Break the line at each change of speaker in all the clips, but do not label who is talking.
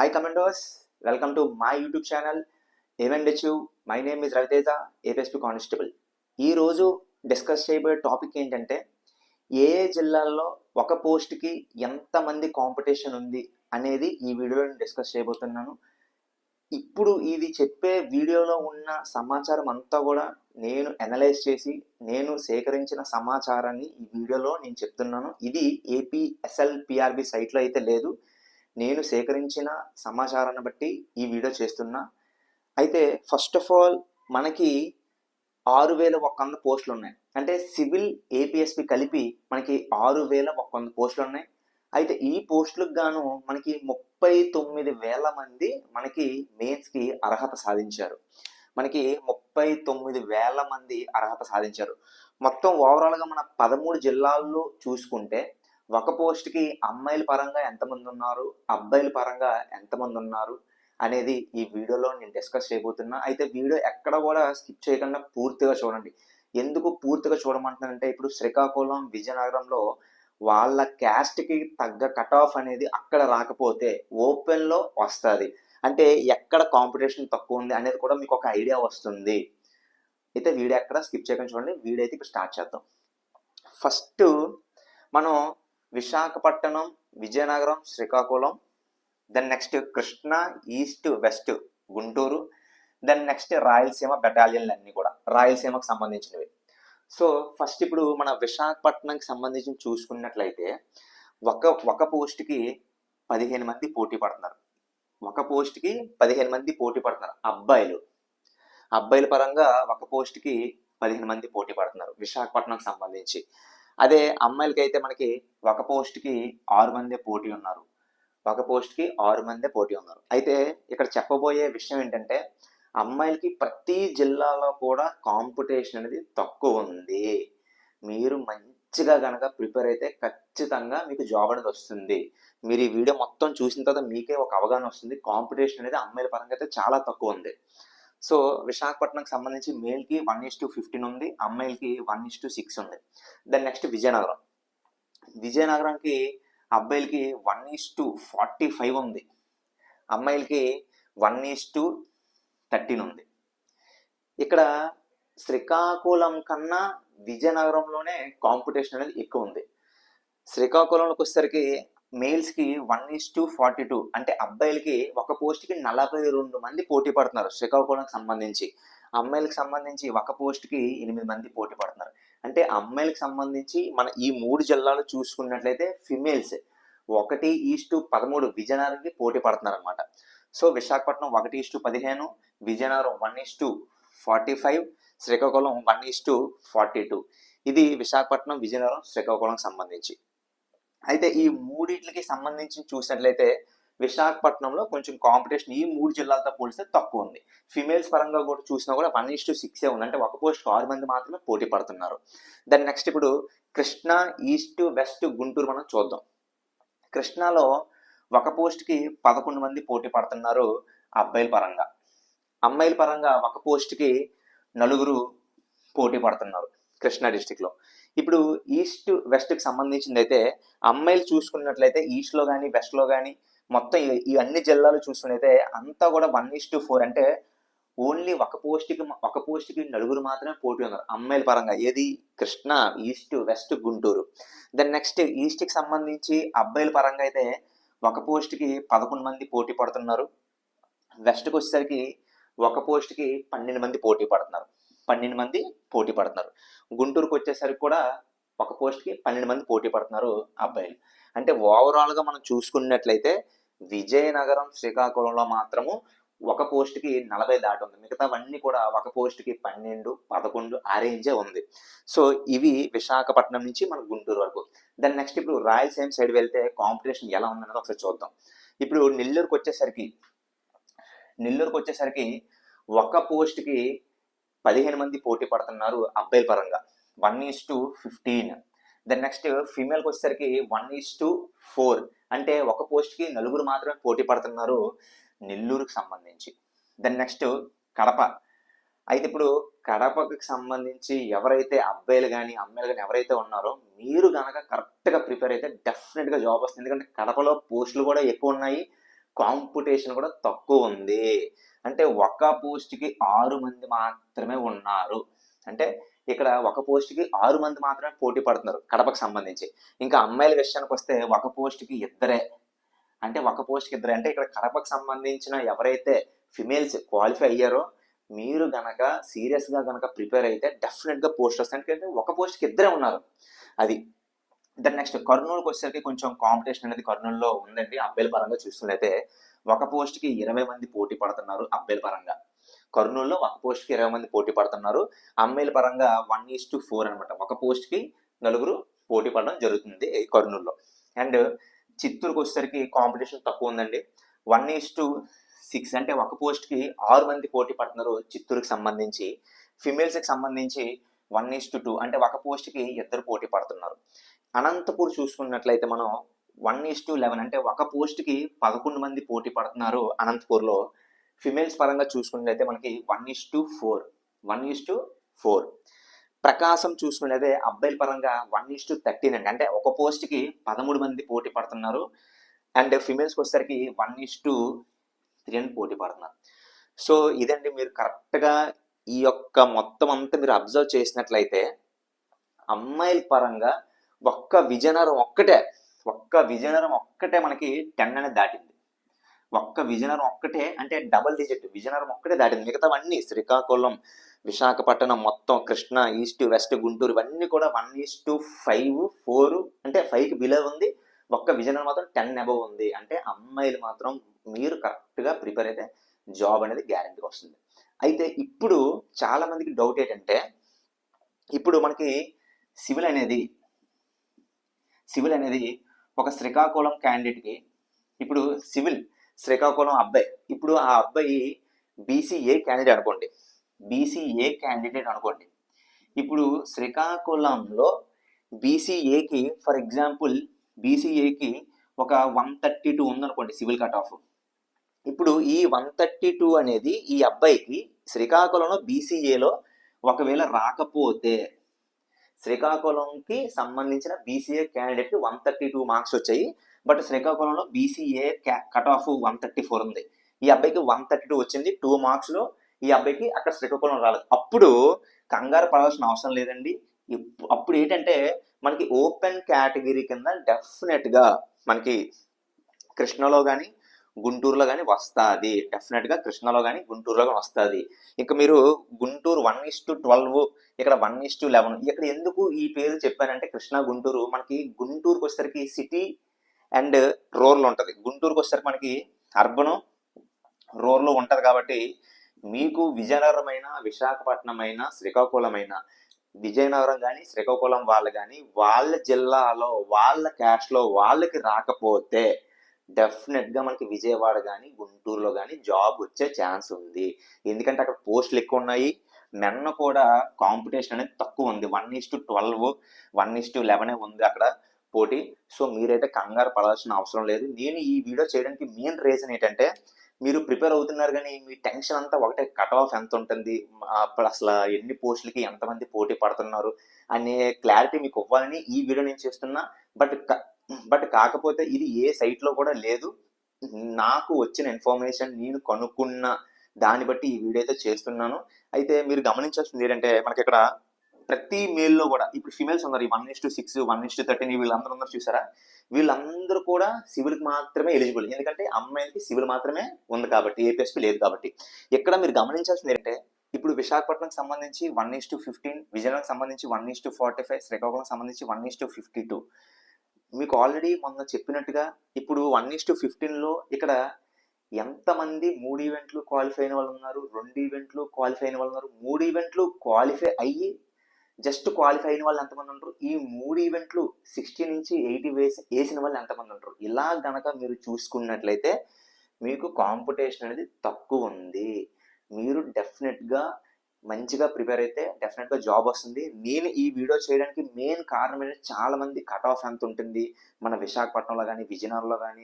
Hi Commandos, welcome to my YouTube channel ఏవెండెచ్చు. My name is Raviteja, APSP constable. ఈరోజు discuss చేయబోయే topic ఏంటంటే ఏ ఏ జిల్లాల్లో ఒక పోస్ట్కి ఎంతమంది కాంపిటీషన్ ఉంది అనేది ఈ వీడియోలో నేను డిస్కస్ చేయబోతున్నాను. ఇప్పుడు ఇది చెప్పే వీడియోలో ఉన్న సమాచారం అంతా కూడా నేను అనలైజ్ చేసి నేను సేకరించిన సమాచారాన్ని ఈ వీడియోలో నేను చెప్తున్నాను. ఇది ఏపీఎస్ఎల్పిఆర్బి సైట్లో అయితే లేదు, నేను సేకరించిన సమాచారాన్ని బట్టి ఈ వీడియో చేస్తున్నా. అయితే ఫస్ట్ ఆఫ్ ఆల్ మనకి 6,100 పోస్టులు ఉన్నాయి. అంటే సివిల్ ఏపీఎస్పి కలిపి మనకి 6,100 పోస్టులు ఉన్నాయి. అయితే ఈ పోస్టులకు గాను మనకి 39,000 మంది మనకి మెయిన్స్కి అర్హత సాధించారు. మనకి 39,000 మంది అర్హత సాధించారు. మొత్తం ఓవరాల్గా మన 13 జిల్లాల్లో చూసుకుంటే ఒక పోస్ట్కి అమ్మాయిల పరంగా ఎంతమంది ఉన్నారు, అబ్బాయిల పరంగా ఎంతమంది ఉన్నారు అనేది ఈ వీడియోలో నేను డిస్కస్ చేయబోతున్నా. అయితే వీడియో ఎక్కడ కూడా స్కిప్ చేయకుండా పూర్తిగా చూడండి. ఎందుకు పూర్తిగా చూడమంటున్నానంటే ఇప్పుడు శ్రీకాకుళం, విజయనగరంలో వాళ్ళ క్యాస్ట్కి తగ్గ కట్ ఆఫ్ అనేది అక్కడ రాకపోతే ఓపెన్లో వస్తుంది. అంటే ఎక్కడ కాంపిటీషన్ తక్కువ ఉంది అనేది కూడా మీకు ఒక ఐడియా వస్తుంది. అయితే వీడియో ఎక్కడ స్కిప్ చేయకుండా చూడండి. వీడియో అయితే ఇప్పుడు స్టార్ట్ చేద్దాం. ఫస్ట్ మనం Visakhapatnam, Vizianagaram, Srikakulam, then next Krishna, east, west, Guntur, then next Rayalaseema బెటాలియన్లు అన్నీ కూడా రాయలసీమకు సంబంధించినవి. సో ఫస్ట్ ఇప్పుడు మన విశాఖపట్నంకి సంబంధించి చూసుకున్నట్లయితే ఒక పోస్ట్కి 15 మంది పోటీ పడుతున్నారు. ఒక పోస్ట్కి 15 మంది పోటీ పడుతున్నారు. అబ్బాయిల పరంగా ఒక పోస్ట్కి 15 మంది పోటీ పడుతున్నారు విశాఖపట్నంకి సంబంధించి. అదే అమ్మాయిలకి అయితే మనకి ఒక పోస్ట్కి 6 మందే పోటీ ఉన్నారు. ఒక పోస్ట్కి 6 మందే పోటీ ఉన్నారు. అయితే ఇక్కడ చెప్పబోయే విషయం ఏంటంటే అమ్మాయిలకి ప్రతి జిల్లాలో కూడా కాంపిటీషన్ అనేది తక్కువ ఉంది. మీరు మంచిగా కనుక ప్రిపేర్ అయితే ఖచ్చితంగా మీకు జాబ్ అనేది వస్తుంది. మీరు ఈ వీడియో మొత్తం చూసిన తర్వాత మీకే ఒక అవగాహన వస్తుంది. కాంపిటీషన్ అనేది అమ్మాయిల పరంగా అయితే చాలా తక్కువ ఉంది. సో విశాఖపట్నంకి సంబంధించి మేల్కి 1:15 ఉంది, అమ్మాయిలకి 1:6 ఉంది. దెన్ నెక్స్ట్ విజయనగరంకి అబ్బాయిలకి 1:45 ఉంది, అమ్మాయిలకి 1:13 ఉంది. ఇక్కడ శ్రీకాకుళం కన్నా విజయనగరంలోనే కాంపిటీషన్ అనేది ఎక్కువ ఉంది. శ్రీకాకుళంలోకి వచ్చేసరికి మేల్స్కి 1:42, అంటే అబ్బాయిలకి ఒక పోస్ట్కి 42 మంది పోటీ పడుతున్నారు శ్రీకాకుళంకి సంబంధించి. అమ్మాయిలకు సంబంధించి ఒక పోస్ట్కి 8 మంది పోటీ పడుతున్నారు. అంటే అమ్మాయిలకు సంబంధించి మన ఈ 3 జిల్లాలు చూసుకున్నట్లయితే ఫిమేల్స్ 1:13 విజయనగరంకి పోటీ పడుతున్నారు అనమాట. సో విశాఖపట్నం 1:15, విజయనగరం 1:45, శ్రీకాకుళం 1:42. ఇది విశాఖపట్నం, విజయనగరం, శ్రీకాకుళంకి సంబంధించి. అయితే ఈ మూడింటికి సంబంధించి చూసినట్లయితే విశాఖపట్నంలో కొంచెం కాంపిటీషన్ ఈ 3 జిల్లాలతో పోలిస్తే తక్కువ ఉంది. ఫిమేల్స్ పరంగా కూడా చూసినా కూడా 1:6 ఉంది. అంటే ఒక పోస్ట్ 6 మంది మాత్రమే పోటీ పడుతున్నారు. దాని నెక్స్ట్ ఇప్పుడు కృష్ణా, ఈస్ట్, వెస్ట్, గుంటూరు మనం చూద్దాం. కృష్ణాలో ఒక పోస్ట్కి 11 మంది పోటీ పడుతున్నారు అబ్బాయిల పరంగా. అమ్మాయిల పరంగా ఒక పోస్ట్కి 4 పోటీ పడుతున్నారు కృష్ణా డిస్టిక్లో. ఇప్పుడు ఈస్ట్, వెస్ట్కి సంబంధించింది అయితే అమ్మాయిలు చూసుకున్నట్లయితే ఈస్ట్లో కానీ వెస్ట్లో కానీ మొత్తం ఈ అన్ని జిల్లాలు చూసుకున్నైతే అంతా కూడా 1:4. అంటే ఓన్లీ ఒక పోస్ట్కి 4 మాత్రమే పోటీ ఉన్నారు అమ్మాయిల పరంగా. ఏది Krishna, east, west, Guntur. Then next ఈస్ట్కి సంబంధించి అబ్బాయిల పరంగా అయితే ఒక పోస్ట్కి 11 మంది పోటీ పడుతున్నారు. వెస్ట్కి వచ్చేసరికి ఒక పోస్ట్కి 12 మంది పోటీ పడుతున్నారు. గుంటూరుకు వచ్చేసరికి కూడా ఒక పోస్ట్కి 12 మంది పోటీ పడుతున్నారు అబ్బాయిలు. అంటే ఓవరాల్గా మనం చూసుకున్నట్లయితే విజయనగరం, శ్రీకాకుళంలో మాత్రము ఒక పోస్ట్కి 40 దాటి ఉంది. మిగతావన్నీ కూడా ఒక పోస్ట్కి 12, 11 ఆ రేంజే ఉంది. సో ఇవి విశాఖపట్నం నుంచి మన గుంటూరు వరకు. దాని నెక్స్ట్ ఇప్పుడు రాయలసీమ సైడ్ వెళ్తే కాంపిటీషన్ ఎలా ఉందన్నది ఒకసారి చూద్దాం. ఇప్పుడు నెల్లూరుకు వచ్చేసరికి ఒక పోస్ట్కి 15 మంది పోటీ పడుతున్నారు అబ్బాయిల పరంగా, 1:15. దెన్ నెక్స్ట్ ఫీమేల్కి వచ్చేసరికి 1:4. అంటే ఒక పోస్ట్కి 4 మాత్రమే పోటీ పడుతున్నారు నెల్లూరుకి సంబంధించి. Then next Kadapa. అయితే ఇప్పుడు కడపకి సంబంధించి ఎవరైతే అబ్బాయిలు కానీ అమ్మాయిలు కానీ ఎవరైతే ఉన్నారో మీరు కనుక కరెక్ట్గా ప్రిపేర్ అయితే డెఫినెట్గా జాబ్ వస్తుంది. ఎందుకంటే కడపలో పోస్టులు కూడా ఎక్కువ ఉన్నాయి, కాంపిటీషన్ కూడా తక్కువ ఉంది. అంటే ఒక పోస్ట్కి 6 మంది మాత్రమే ఉన్నారు. అంటే ఇక్కడ ఒక పోస్ట్కి 6 మంది మాత్రమే పోటీ పడుతున్నారు కడపకు సంబంధించి. ఇంకా అమ్మాయిల విషయానికి వస్తే ఒక పోస్ట్కి ఇద్దరే. అంటే ఒక పోస్ట్కి ఇద్దరే అంటే ఇక్కడ కడపకు సంబంధించిన ఎవరైతే ఫిమేల్స్ క్వాలిఫై అయ్యారో మీరు గనక సీరియస్గా గనక ప్రిపేర్ అయితే డెఫినెట్గా పోస్ట్ వస్తాయి. ఎందుకంటే ఒక పోస్ట్కి ఇద్దరే ఉన్నారు. అది దాని నెక్స్ట్ కర్నూలుకి వచ్చేసరికి కొంచెం కాంపిటీషన్ అనేది కర్నూలులో ఉందండి. అబ్బాయిల పరంగా చూసుకున్నట్లయితే ఒక పోస్ట్కి 20 మంది పోటీ పడుతున్నారు అబ్బాయిల పరంగా. కర్నూలులో ఒక పోస్ట్కి 20 మంది పోటీ పడుతున్నారు. అమ్మాయిల పరంగా 1:4 అనమాట. ఒక పోస్ట్కి 4 పోటీ పడడం జరుగుతుంది కర్నూలులో. అండ్ చిత్తూరుకి వచ్చేసరికి కాంపిటీషన్ తక్కువ ఉందండి. 1:6 అంటే ఒక పోస్ట్కి 6 మంది పోటీ పడుతున్నారు చిత్తూరుకి సంబంధించి. ఫిమేల్స్కి సంబంధించి 1:2 అంటే ఒక పోస్ట్కి 2 పోటీ పడుతున్నారు. అనంతపూర్ చూసుకున్నట్లయితే మనం 1:11 అంటే ఒక పోస్ట్కి 11 మంది పోటీ పడుతున్నారు అనంతపూర్లో. ఫిమేల్స్ పరంగా చూసుకున్నట్లయితే మనకి 1:4. ప్రకాశం చూసుకునేదే అబ్బాయిల పరంగా 1:13 అండి. అంటే ఒక పోస్ట్కి 13 మంది పోటీ పడుతున్నారు. అండ్ ఫిమేల్స్కి వచ్చేసరికి 1:3 అని పోటీ పడుతున్నారు. సో ఇదండి, మీరు కరెక్ట్గా ఈ యొక్క మొత్తం అంతా మీరు అబ్జర్వ్ చేసినట్లయితే అమ్మాయిల పరంగా ఒక్క విజయనగరం ఒక్కటే మనకి 10 అనేది దాటింది. ఒక్క విజయనగరం ఒక్కటే అంటే డబుల్ డిజిట్ విజయనగరం ఒక్కటే దాటింది. మిగతావన్నీ శ్రీకాకుళం, విశాఖపట్నం, మొత్తం కృష్ణా, ఈస్ట్, వెస్ట్, గుంటూరు ఇవన్నీ కూడా 1:5, 4 అంటే 5కి బిలో ఉంది. ఒక్క విజయనగరం మాత్రం 10 అబవ్ ఉంది. అంటే అమ్మాయిలు మాత్రం మీరు కరెక్ట్గా ప్రిపేర్ అయితే జాబ్ అనేది గ్యారెంటీగా వస్తుంది. అయితే ఇప్పుడు చాలా మందికి డౌట్ ఏంటంటే, ఇప్పుడు మనకి సివిల్ అనేది ఒక శ్రీకాకుళం క్యాండిడేట్కి, ఇప్పుడు సివిల్ శ్రీకాకుళం అబ్బాయి, ఇప్పుడు ఆ అబ్బాయి బీసీఏ క్యాండిడేట్ అనుకోండి. ఇప్పుడు శ్రీకాకుళంలో బీసీఏకి ఫర్ ఎగ్జాంపుల్ బీసీఏకి ఒక 132 ఉందనుకోండి సివిల్ కట్ ఆఫ్. ఇప్పుడు ఈ 132 అనేది ఈ అబ్బాయికి శ్రీకాకుళంలో బీసీఏలో ఒకవేళ రాకపోతే, శ్రీకాకుళంకి సంబంధించిన బీసీఏ క్యాండిడేట్ 132 మార్క్స్ వచ్చాయి. బట్ శ్రీకాకుళంలో బీసీఏ కట్ ఆఫ్ 134 ఉంది. ఈ అబ్బాయికి 132 వచ్చింది. 2 మార్క్స్లో ఈ అబ్బాయికి అక్కడ శ్రీకాకుళం రాలేదు. అప్పుడు కంగారు పడాల్సిన అవసరం లేదండి. అప్పుడు ఏంటంటే మనకి ఓపెన్ కేటగిరీ కింద డెఫినెట్గా మనకి కృష్ణలో కానీ గుంటూరులో కానీ వస్తుంది. డెఫినెట్గా కృష్ణలో కానీ గుంటూరులో కానీ వస్తుంది. ఇంకా మీరు గుంటూరు 1:12, ఇక్కడ 1:11. ఇక్కడ ఎందుకు ఈ పేరు చెప్పానంటే కృష్ణా గుంటూరు, మనకి గుంటూరుకి వచ్చేసరికి సిటీ అండ్ రూరల్ ఉంటుంది. గుంటూరుకి వచ్చేసరికి మనకి అర్బను రూరల్ ఉంటుంది. కాబట్టి మీకు విజయనగరం అయినా, విశాఖపట్నం అయినా, శ్రీకాకుళం అయినా, విజయనగరం కానీ శ్రీకాకుళం వాళ్ళు కానీ వాళ్ళ జిల్లాలో వాళ్ళ క్యాస్ట్లో వాళ్ళకి రాకపోతే డెఫినెట్గా మనకి విజయవాడ కానీ గుంటూరులో కానీ జాబ్ వచ్చే ఛాన్స్ ఉంది. ఎందుకంటే అక్కడ పోస్టులు ఎక్కువ ఉన్నాయి. మెన్న కూడా కాంపిటీషన్ అనేది తక్కువ ఉంది. 1:12, 1:11 ఉంది అక్కడ పోటీ. సో మీరైతే కంగారు పడాల్సిన అవసరం లేదు. నేను ఈ వీడియో చేయడానికి మెయిన్ రీజన్ ఏంటంటే, మీరు ప్రిపేర్ అవుతున్నారు కానీ మీ టెన్షన్ అంతా ఒకటే, కట్ ఆఫ్ ఎంత ఉంటుంది, అసలు ఎన్ని పోస్టులకి ఎంతమంది పోటీ పడుతున్నారు అనే క్లారిటీ మీకు ఇవ్వాలని ఈ వీడియో నేను చేస్తున్నా. బట్ కాకపోతే ఇది ఏ సైట్లో కూడా లేదు. నాకు వచ్చిన ఇన్ఫర్మేషన్ నేను కనుక్కున్న దాన్ని బట్టి ఈ వీడియో అయితే చేస్తున్నాను. అయితే మీరు గమనించాల్సింది ఏంటంటే, మనకి ఇక్కడ ప్రతి మేల్లో కూడా ఇప్పుడు ఫిమేల్స్ ఉన్నారు. ఈ 1:6, 1:13 వీళ్ళందరూ ఉన్నారు చూసారా, వీళ్ళందరూ కూడా సివిల్కి మాత్రమే ఎలిజిబుల్. ఎందుకంటే అమ్మాయిలకి సివిల్ మాత్రమే ఉంది కాబట్టి, ఏపీఎస్పీ లేదు కాబట్టి. ఇక్కడ మీరు గమనించాల్సింది ఏంటంటే, ఇప్పుడు విశాఖపట్నంకి సంబంధించి 1:15, విజయనగరంకి సంబంధించి 1:45, శ్రీకాకుళం సంబంధించి 1:52. మీకు ఆల్రెడీ మొన్న చెప్పినట్టుగా ఇప్పుడు 1:15లో ఇక్కడ ఎంతమంది 3 ఈవెంట్లు క్వాలిఫై అయిన వాళ్ళు ఉన్నారు, 2 ఈవెంట్లు క్వాలిఫై అయిన వాళ్ళు ఉన్నారు, 3 ఈవెంట్లు క్వాలిఫై అయ్యి జస్ట్ క్వాలిఫై అయిన వాళ్ళు ఎంతమంది ఉంటారు, ఈ 3 ఈవెంట్లు 60 నుంచి 80 వేసిన వాళ్ళు ఎంతమంది ఉంటారు. ఇలా గనక మీరు చూసుకున్నట్లయితే మీకు కాంపిటీషన్ అనేది తక్కువ ఉంది. మీరు డెఫినెట్గా మంచిగా ప్రిపేర్ అయితే డెఫినెట్గా జాబ్ వస్తుంది. నేను ఈ వీడియో చేయడానికి మెయిన్ కారణం ఏంటంటే, చాలా మంది కట్ ఆఫ్ ఎంత ఉంటుంది మన విశాఖపట్నంలో కానీ, విజయనగరంలో కానీ,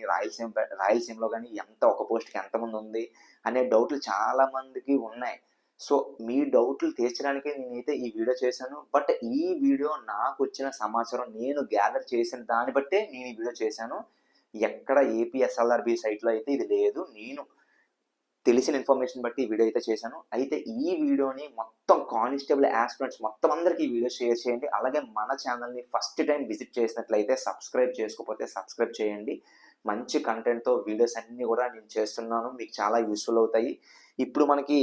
రాయలసీమలో కానీ ఎంత ఒక పోస్ట్కి ఎంతమంది ఉంది అనే డౌట్లు చాలా మందికి ఉన్నాయి. సో మీ డౌట్లు తీర్చడానికి నేనైతే ఈ వీడియో చేశాను. బట్ ఈ వీడియో నాకు వచ్చిన సమాచారం నేను గ్యాదర్ చేసిన దాన్ని బట్టే నేను ఈ వీడియో చేశాను. ఎక్కడ ఏపీ ఎస్ఎల్ఆర్బి సైట్లో అయితే ఇది లేదు. నేను తెలిసిన ఇన్ఫర్మేషన్ బట్టి ఈ వీడియో అయితే చేశాను. అయితే ఈ వీడియోని మొత్తం కానిస్టేబుల్ ఆస్పిరెంట్స్ మొత్తం అందరికీ ఈ వీడియో షేర్ చేయండి. అలాగే మన ఛానల్ని ఫస్ట్ టైం విజిట్ చేసినట్లయితే సబ్స్క్రైబ్ చేసుకోకపోతే సబ్స్క్రైబ్ చేయండి. మంచి కంటెంట్తో వీడియోస్ అన్నీ కూడా నేను చేస్తున్నాను, మీకు చాలా యూస్ఫుల్ అవుతాయి. ఇప్పుడు మనకి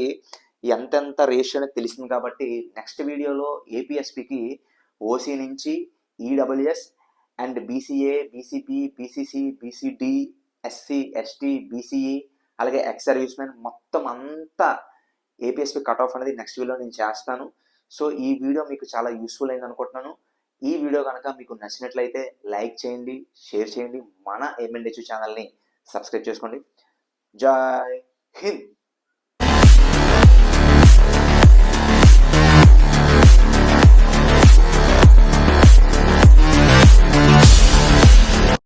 ఎంతెంత రేషియో అనేది తెలిసింది కాబట్టి నెక్స్ట్ వీడియోలో ఏపీఎస్పికి ఓసీ నుంచి EWS and BCA, BCP, BCC, BCD, SC, ST, BCE అలాగే ఎక్స్ సర్వీస్ మెన్ మొత్తం అంతా ఏపీఎస్పీ కట్ ఆఫ్ అనేది నెక్స్ట్ వీడియో నేను చేస్తాను. సో ఈ వీడియో మీకు చాలా యూస్ఫుల్ అయింది అనుకుంటున్నాను. ఈ వీడియో కనుక మీకు నచ్చినట్లయితే లైక్ చేయండి, షేర్ చేయండి, మన ఏఎంఎన్హెచ్ ఛానల్ని సబ్స్క్రైబ్ చేసుకోండి. జై హింద్.